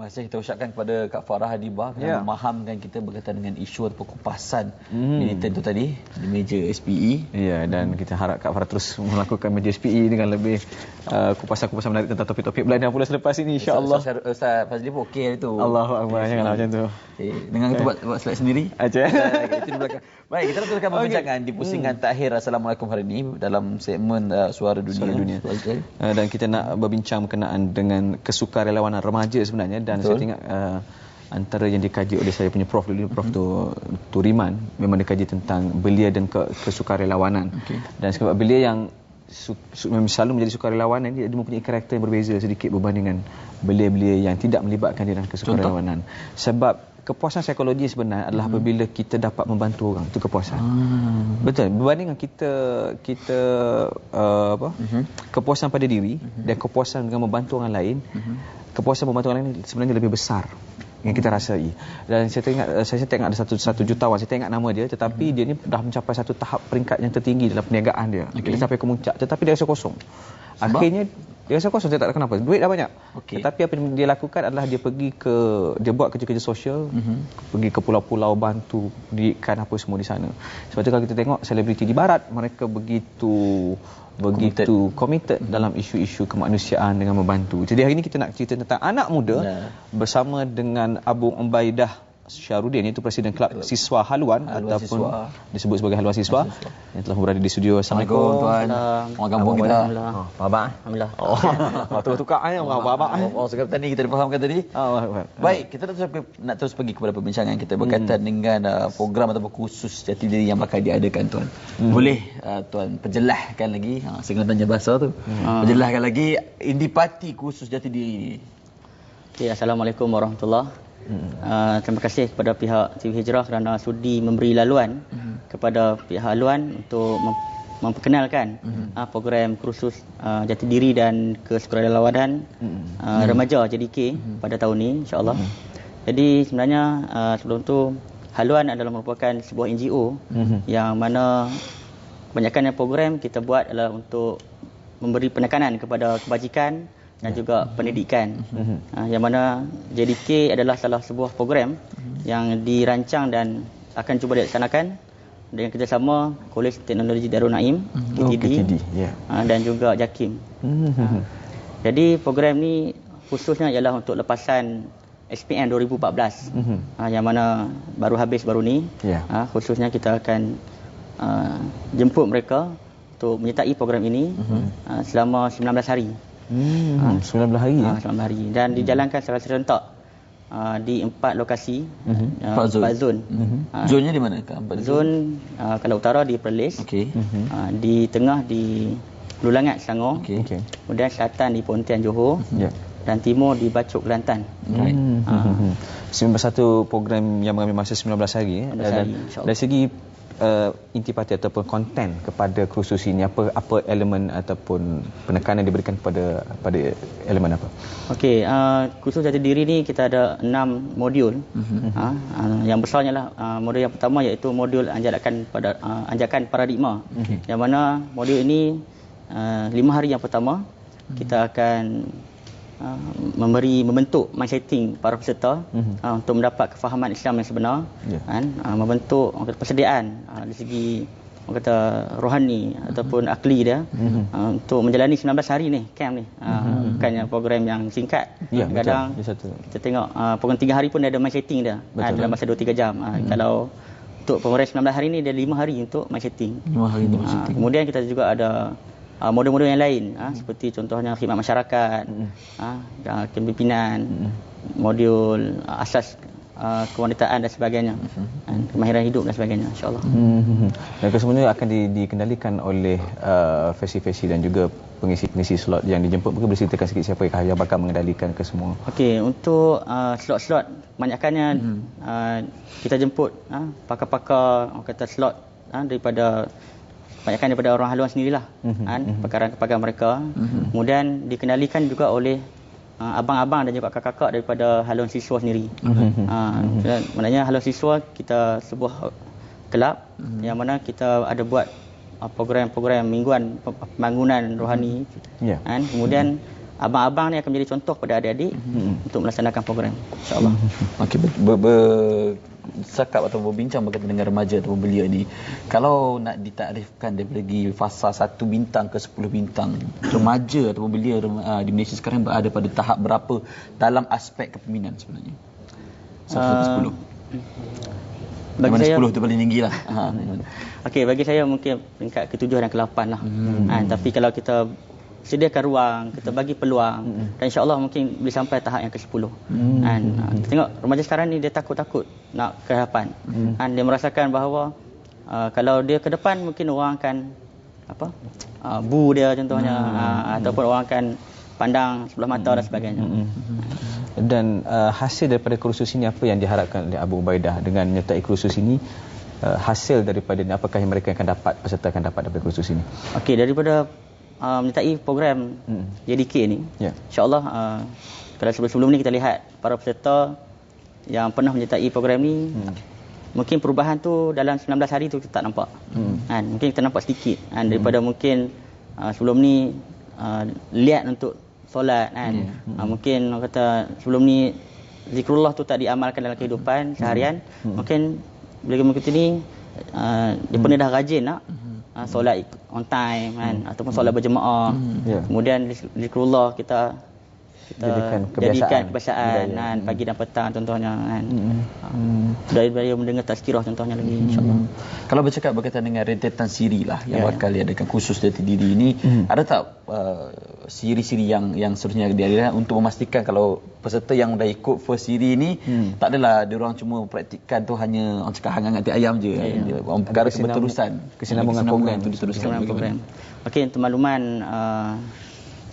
kasih kita ucapkan kepada Kak Farah Hadibah kerana memahamkan kita berkaitan dengan isu atau kupasan militan itu tadi di meja SPE. Ya, dan kita harap Kak Farah terus melakukan meja SPE dengan lebih kupasan-kupasan menarik tentang topik-topik berlainan pula selepas ini, insya-Allah. Ustaz Fazli pun okey itu. Allahuakbar, janganlah macam tu. Dengan kita buat slide sendiri. Aja. Itu di belakang. Baik, kita teruskan perbincangan di pusingan takhir Assalamualaikum hari ini dalam segmen Suara Dunia. Dan kita nak berbincang berkenaan dengan kesukarelawanan remaja sebenarnya, dan saya tengok antara yang dikaji oleh saya punya Prof dulu, Prof Turiman, memang dikaji tentang belia dan kesukarelawanan. Dan sebab belia yang selalu menjadi sukarelawan, dia mempunyai karakter yang berbeza sedikit berbanding dengan belia-belia yang tidak melibatkan diri dalam kesukarelawanan. Sebab kepuasan psikologi sebenarnya adalah apabila kita dapat membantu orang, itu kepuasan. Betul. Berbanding dengan kita kepuasan pada diri dan kepuasan dengan membantu orang lain, kepuasan membantu orang lain sebenarnya lebih besar yang kita rasai. Dan saya tengok ada satu jutawan, saya tengok nama dia, tetapi dia ni dah mencapai satu tahap peringkat yang tertinggi dalam perniagaan dia. Dia sampai ke muncak, tetapi dia rasa kosong. Akhirnya dia rasa kosong, saya tak tahu kenapa. Duit dah banyak. Tetapi apa yang dia lakukan adalah dia buat kerja-kerja sosial, pergi ke pulau-pulau, bantu dirikan apa semua di sana. Sebab tu kalau kita tengok selebriti di barat, mereka begitu committed dalam isu-isu kemanusiaan dengan membantu. Jadi hari ini kita nak cerita tentang anak muda bersama dengan Abang Ubaidah Syarudin, iaitu Presiden Kelab Siswa Haluan ataupun disebut sebagai Haluan Siswa, yang telah berada di studio. Assalamualaikum tuan. Orang kampung kita. Abang, alhamdulillah. Tukar orang abang. Sekarang tadi kita difahamkan tadi. Baik, kita nak terus pergi kepada perbincangan kita berkaitan dengan program ataupun kursus jati diri yang bakal diadakan tuan. Boleh tuan perjelaskan lagi, saya kena tanya bahasa tu. Perjelaskan lagi indipati kursus jati diri ni. Okay, Assalamualaikum warahmatullahi. Terima kasih kepada pihak TV Hijrah kerana sudi memberi laluan kepada pihak haluan untuk memperkenalkan program kursus jati diri dan kesukarelawanan remaja JDK pada tahun ini, insya-Allah. Jadi sebenarnya sebelum tu haluan adalah merupakan sebuah NGO yang mana kebanyakan program kita buat adalah untuk memberi penekanan kepada kebajikan dan juga pendidikan. Yang mana JDK adalah salah sebuah program yang dirancang dan akan cuba dilaksanakan dengan kerjasama Kolej Teknologi Darul Naim, KTD, dan juga JAKIM. Jadi program ni khususnya ialah untuk lepasan SPM 2014, yang mana baru habis baru ni. Khususnya kita akan jemput mereka untuk menyertai program ini selama 19 hari. 19 hari 19 hari, dan dijalankan secara serentak di 4 lokasi, 4 zon. Zonnya di mana? Zon kalau utara di Perlis, di tengah di Lulangat Selangor, kemudian selatan di Pontian Johor, dan timur di Bacok Kelantan. Satu program yang mengambil masa 19 hari. Dari segi intipati ataupun konten kepada kursus ini, apa elemen ataupun penekanan diberikan pada elemen apa? Okey, kursus jati diri ni kita ada 6 modul. Yang besarnya lah modul yang pertama, iaitu modul anjakan paradigma. Yang mana modul ini 5 hari yang pertama kita akan membentuk mindsetting para peserta untuk mendapat kefahaman Islam yang sebenar, membentuk persediaan dari segi rohani ataupun akli dia untuk menjalani 19 hari ni camp ni. Bukannya program yang singkat. Kadang kita tengok program 3 hari pun dia ada mindsetting dia dalam masa 2-3 jam. Kalau untuk program 19 hari ni dia 5 hari untuk mindsetting. Kemudian kita juga ada modul-modul yang lain, seperti contohnya khidmat masyarakat, kepimpinan, modul asas kewanitaan dan sebagainya, kemahiran hidup dan sebagainya, insya-Allah. Dan kesemuanya akan dikendalikan oleh versi-versi dan juga pengisi-pengisi slot yang dijemput. Mungkin boleh ceritakan sikit siapa yang bakal mengendalikan kesemua? Okey, untuk slot-slot kebanyakannya kita jemput pakar-pakar slot daripada orang haluan sendirilah, pakar-pakar mereka. Kemudian dikenalikan juga oleh abang-abang dan juga kakak-kakak daripada haluan siswa sendiri. Maknanya haluan siswa kita sebuah kelab yang mana kita ada buat program-program mingguan pembangunan rohani. Kemudian abang-abang ni akan menjadi contoh pada adik-adik untuk melaksanakan program, insya-Allah. Okey, bercakap atau berbincang berkaitan dengan remaja atau belia ni, kalau nak ditakrifkan dari segi fasa 1 bintang ke 10 bintang, remaja atau belia di Malaysia sekarang berada pada tahap berapa dalam aspek kepimpinan sebenarnya? 1 sampai 10. Bagi saya 10 tu paling tinggi lah. Okey, bagi saya mungkin peringkat ke-7 dan ke-8 lah. Tapi kalau kita sediakan ruang, kita bagi peluang, dan insya-Allah mungkin boleh sampai tahap yang ke-10. Kita tengok remaja sekarang ni dia takut-takut nak ke hadapan. Dia merasakan bahawa kalau dia ke depan mungkin orang akan bu dia contohnya, ataupun orang akan pandang sebelah mata dan sebagainya. Dan hasil daripada kursus ini apa yang diharapkan oleh Abu Ubaidah dengan menyertai kursus ini? Hasil daripada ini apakah yang mereka akan dapat, peserta akan dapat daripada kursus ini? Okey, daripada menyertai program JDK ni, insya-Allah kalau sebelum ni kita lihat para peserta yang pernah menyertai program ni, mungkin perubahan tu dalam 19 hari tu kita tak nampak. Mungkin kita nampak sedikit daripada mungkin sebelum ni lihat untuk solat mungkin orang kata sebelum ni zikrullah tu tak diamalkan dalam kehidupan seharian. Mungkin bila mengikuti ni dia pun dah rajin nak solat on time ataupun solat berjemaah. Kemudian zikrullah kita jadikan kebiasaan pagi dan petang contohnya daripada mendengar tazkirah contohnya lagi, insya-Allah. Kalau bercakap berkaitan dengan rentetan siri lah yang bakal diadakan khusus jati diri ini, ada tak siri-siri yang seterusnya diadakan untuk memastikan kalau peserta yang dah ikut first siri ni tak adalah diorang cuma praktikkan tu hanya orang cakap hangat hati ayam je, perkara keberterusan, kesinambungan program tu diteruskan. Okey, untuk makluman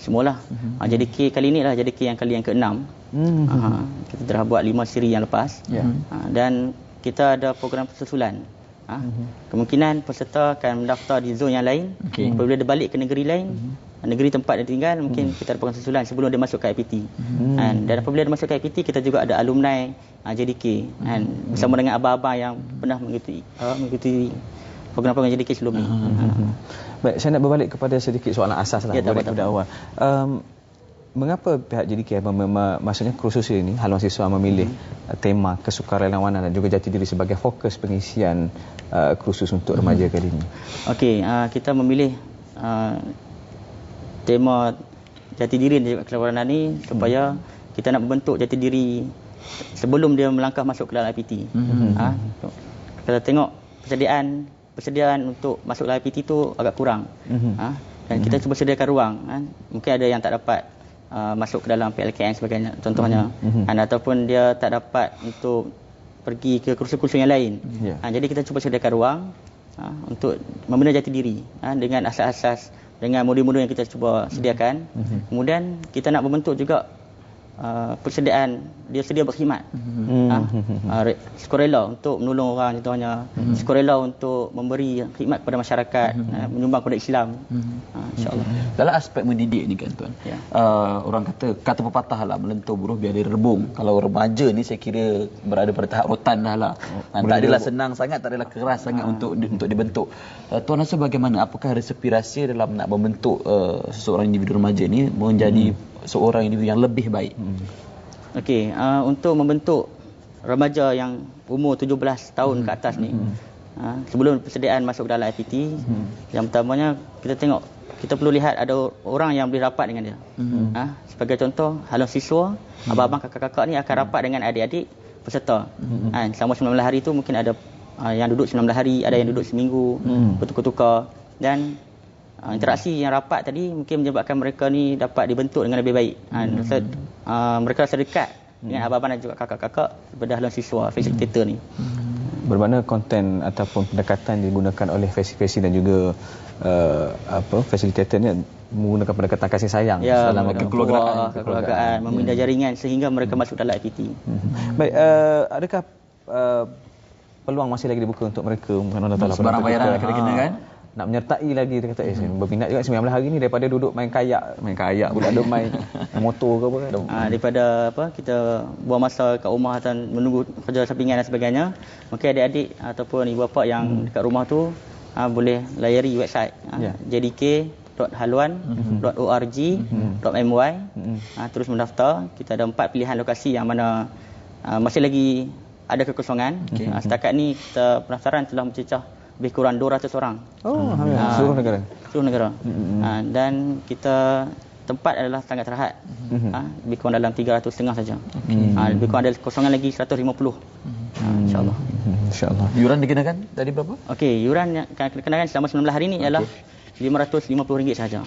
semualah. JDK kali ni lah JDK yang kali yang ke-6. Kita dah buat 5 siri yang lepas. Dan kita ada program susulan. Kemungkinan peserta akan mendaftar di zon yang lain. Apabila dia balik ke negeri lain, negeri tempat dia tinggal, mungkin kita ada program susulan sebelum dia masuk ke IPT. Dan apabila dia masuk ke IPT, kita juga ada alumni JDK bersama dengan abang-abang yang pernah mengikuti program-program JDK sebelum ni. Baik, saya nak berbalik kepada sedikit soalan asas lah, berbalik kepada awal. Mengapa pihak JDK maksudnya kursus ini haluan siswa memilih tema kesukarelawanan dan juga jati diri sebagai fokus pengisian kursus untuk remaja kali ini? Okey, kita memilih tema jati diri dan juga kesukarelawanan ini supaya kita nak membentuk jati diri sebelum dia melangkah masuk ke dalam IPT. Kita tengok persediaan untuk masuk dalam IPT tu agak kurang. Dan kita cuba sediakan ruang. Mungkin ada yang tak dapat masuk ke dalam PLKN sebagainya contohnya, ataupun dia tak dapat untuk pergi ke kursus-kursus yang lain. Jadi kita cuba sediakan ruang untuk membina jati diri dengan asas-asas, dengan modul-modul yang kita cuba sediakan. Kemudian kita nak membentuk juga persediaan dia sedia berkhidmat, sukarela untuk menolong orang contohnya, sukarela untuk memberi khidmat kepada masyarakat, menyumbang kepada Islam, insya-Allah. Dalam aspek mendidik ni kan tuan, orang kata pepatah lah, melentur buruh biar dia rebung. Kalau remaja ni saya kira berada pada tahap rotan dah lah, tak adalah senang sangat, tak adalah keras sangat untuk dibentuk. Tuan rasa bagaimana, apakah resepi rahsia dalam nak membentuk seseorang individu remaja ni menjadi seorang individu yang lebih baik? Okey, untuk membentuk remaja yang umur 17 tahun ke atas ni, sebelum persediaan masuk dalam IPT, yang pertamanya kita perlu lihat ada orang yang boleh rapat dengan dia. Sebagai contoh, haluan siswa, abang-abang, kakak-kakak ni akan rapat dengan adik-adik peserta. Selama 19 hari tu mungkin ada yang duduk 19 hari, ada yang duduk seminggu, bertukar-tukar, dan interaksi yang rapat tadi mungkin menyebabkan mereka ni dapat dibentuk dengan lebih baik. Mereka rasa dekat dengan abang-abang dan juga kakak-kakak daripada haluan siswa, fasilitator ni. Bermakna konten ataupun pendekatan digunakan oleh fasilitator dan juga fasilitator ni menggunakan pendekatan kasih sayang dalam kekeluargaan, memindah jaringan sehingga mereka masuk dalam IPT. Baik, adakah peluang masih lagi dibuka untuk mereka? Sebarang bayaran kena kan? Nak menyertai lagi, dia kata saya berminat juga 19 hari ni daripada duduk main kayak pula duduk main motor ke apa kan. Daripada kita buang masa kat rumah dan menunggu kerja sampingan dan sebagainya, mungkin adik-adik ataupun ibu bapa yang dekat rumah tu boleh layari website JDK www.haluan.org.my. Terus mendaftar. Kita ada 4 pilihan lokasi yang mana masih lagi ada kekosongan. Setakat ni kita pendaftaran telah mencecah lebih kurang 200 orang. Seluruh negara. Seluruh negara. Dan kita tempat adalah sangat terhad. Lebih kurang dalam 300 setengah saja. Lebih kurang ada kosongan lagi 150. InsyaAllah. InsyaAllah. Yuran dikenakan tadi berapa? Okey, yuran yang akan dikenakan selama 19 hari ni ialah RM550 sahaja.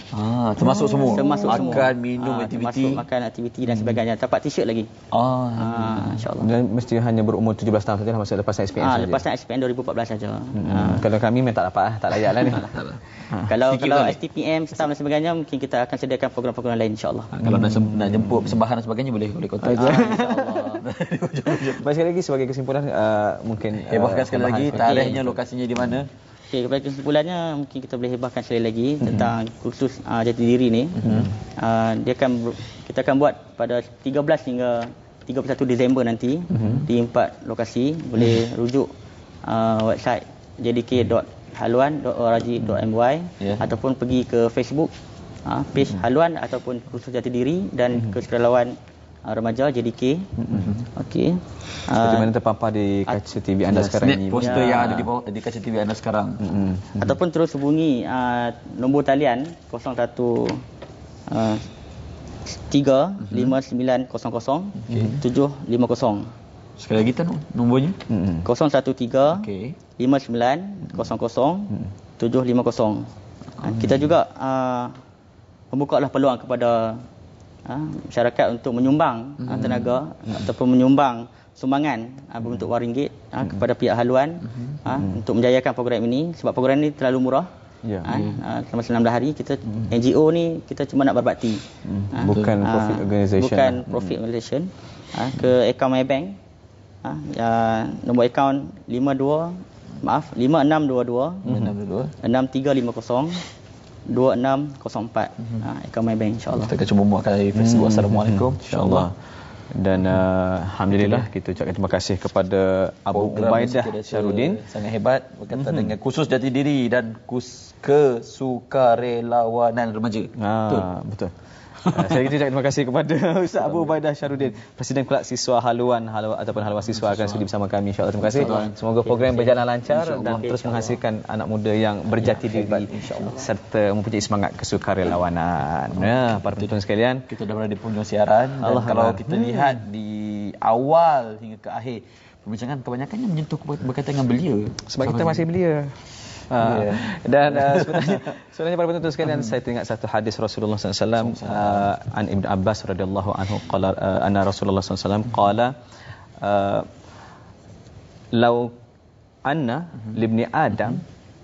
Termasuk semua. Termasuk semua. Makan, minum, aktiviti. Termasuk makan, aktiviti dan sebagainya. Dapat t-shirt lagi. InsyaAllah. Dan mesti hanya berumur 17 tahun saja masa lepasan SPM saja. Lepasan SPM 2014 saja. Kalau kami memang tak dapat tak layak lah ni. Kalau STPM, staff dan sebagainya, mungkin kita akan sediakan program-program lain insyaAllah. Kalau nak jemput persembahan dan sebagainya boleh kontak. InsyaAllah. Baik, sekali lagi sebagai kesimpulan mungkin hebahkan sekali lagi tarikhnya, lokasinya di mana? Okey, kepada kesimpulannya mungkin kita boleh hebahkan sekali lagi tentang kursus jati diri ni. Kita akan buat pada 13 hingga 31 Disember nanti di 4 lokasi. Boleh rujuk website jdk.haluan.org.my ataupun pergi ke Facebook page Haluan ataupun kursus jati diri dan kesukarelawan remaja JDK. Okey. Seperti mana terpampar di kaca TV anda sekarang ini. Poster yang ada di bawah di kaca TV anda sekarang. Ataupun terus hubungi nombor talian 01 35900 750. Sekali lagi nombornya 013 5900 750. Kita juga membuka peluang kepada masyarakat untuk menyumbang tenaga ataupun menyumbang sumbangan berbentuk RM1 kepada pihak haluan untuk menjayakan program ini, sebab program ini terlalu murah. Selama 19 hari kita NGO ni kita cuma nak berbakti. Bukan profit organisation. Bukan profit organisation. Ke akaun MyBank. Nombor akaun 5622 6350 2604. Akaun MyBank insya-Allah. Kita akan cuba muatkan di Facebook. Assalamualaikum insya-Allah. Dan alhamdulillah kita ucapkan terima kasih kepada Abu Ubaidah Syarudin, sangat hebat berkaitan dengan khusus jati diri dan kesukarelawanan remaja. Betul. Saya ucapkan terima kasih kepada Ustaz Abu Ubaidah Syarudin, Presiden Kelab Siswa Haluan ataupun Haluan Siswa akan sudi bersama kami insya-Allah. Terima kasih. Semoga program berjalan lancar dan terus menghasilkan anak muda yang berjati diri serta mempunyai semangat kesukarelawanan. Para penonton sekalian, kita dah berada di penghujung siaran dan kalau kita lihat di awal hingga ke akhir perbincangan kebanyakannya menyentuh berkaitan dengan belia. Sebab kita masih belia. Dan sebenarnya para penonton sekalian, saya teringat satu hadis Rasulullah SAW an Ibn Abbas radhiyallahu anhu qala anna Rasulullah SAW qala law anna libni adam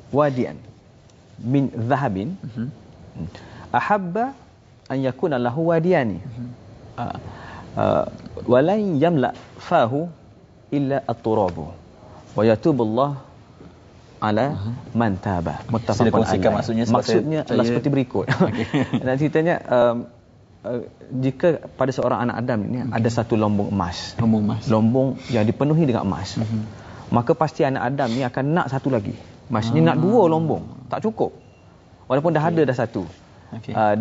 wadian min dhahabin ahabba an yakuna lahu wadiyani wa lan yamla fahu illa at-turabu wa yatubullah ala man taba. Muttafaqun alaih. Maksudnya adalah seperti berikut. Dan ceritanya jika pada seorang anak Adam ini ada satu lombong emas. Lombong yang dipenuhi dengan emas. Maka pasti anak Adam ni akan nak satu lagi. Maksudnya nak 2 lombong, tak cukup. Walaupun dah ada dah satu.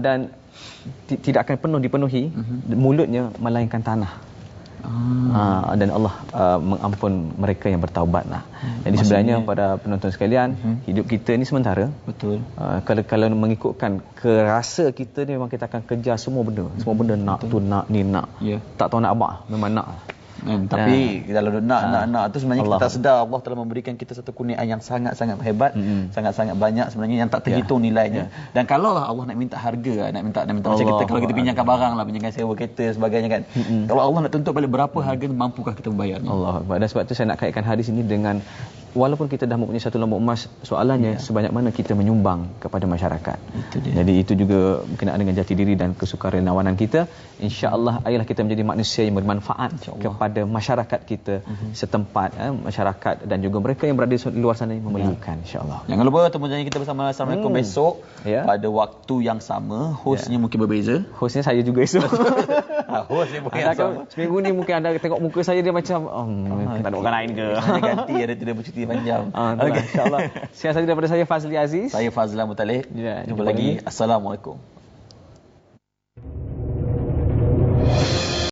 Dan tidak akan penuh dipenuhi, mulutnya melainkan tanah. Dan Allah mengampun mereka yang bertaubat lah. Jadi sebenarnya pada penonton sekalian, hidup kita ni sementara. Betul. Kalau mengikutkan kerasa kita ni, memang kita akan kejar semua benda. Semua benda nak tu nak ni nak. Tak tahu nak apa, memang nak. Tapi kalau nak tu sebenarnya Allah, kita sedar Allah telah memberikan kita satu kurniaan yang sangat-sangat hebat, sangat-sangat banyak sebenarnya yang tak terhitung nilainya. Dan kalau Allah nak minta harga, nak minta macam kita kalau kita pinjamkan barang lah, pinjamkan sewa kereta sebagainya kan. Kalau Allah nak tuntut balik berapa harga, mampukah kita membayarnya? Allah. Dan sebab tu saya nak kaitkan hadis ini dengan walaupun kita dah mempunyai satu lombok emas, soalannya sebanyak mana kita menyumbang kepada masyarakat. Jadi itu juga berkenaan dengan jati diri dan kesukarelawanan kita. Insya-Allah ayolah kita menjadi manusia yang bermanfaat kepada masyarakat kita setempat, masyarakat dan juga mereka yang berada di luar sana yang memerlukan, insya-Allah. Jangan lupa temu janji kita bersama Assalamualaikum besok pada waktu yang sama. Hostnya mungkin berbeza. Hostnya saya juga esok. Host ni pun yang Anda sama. seminggu ni mungkin anda tengok muka saya dia macam tak ada orang lain ke. Saya ganti ada tidak bercuti panjang. Okey, insya-Allah. Sekian saja daripada saya Fazli Aziz. Saya Fazlan Mutalib. Ya, Jumpa lagi. Assalamualaikum.